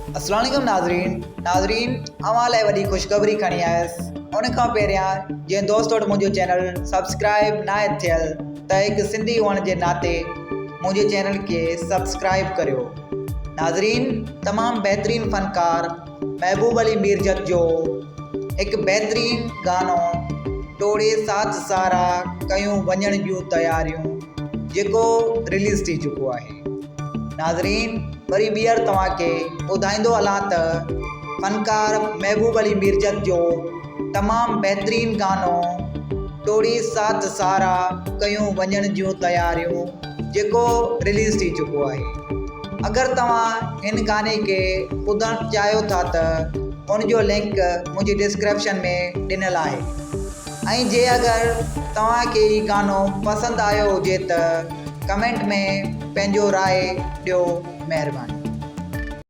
अस्सलाम वालेकुम नाज़रीन अवां लाइ वॾी ख़ुशख़बरी खणी आयुसि। उन खां पहिरियां जंहिं दोस्त वटि मुंहिंजो चैनल सब्सक्राइब न आहे थियल त हिकु सिंधी हुअण जे नाते मुंहिंजे चैनल खे सब्सक्राइब करियो। नाज़रीन, तमामु बहितरीनु फ़नकार महबूब अली मीरजत जो हिकु बहितरीनु गानो टोड़े साथ सारा कयूं वञण जूं तयारियूं जेको रिलीज़ थी चुको आहे। नाज़रीन, वरी ॿीहर तव्हांखे ॿुधाईंदो हलां त फ़नकार महबूब अली मीरजत जो तमामु बहितरीनु गानो टोड़ी साथ सारा कयूं वञण जूं तयारियूं जेको रिलीज़ थी चुको आहे। अगरि तव्हां हिन गाने खे ॿुधणु चाहियो था त उनजो लिंक मुंहिंजी डिस्क्रिप्शन में ॾिनल आहे। ऐं जे अगरि तव्हांखे हीउ गानो पसंदि आयो हुजे त कमेंट में पंहिंजो राय ॾियो। महिरबानी।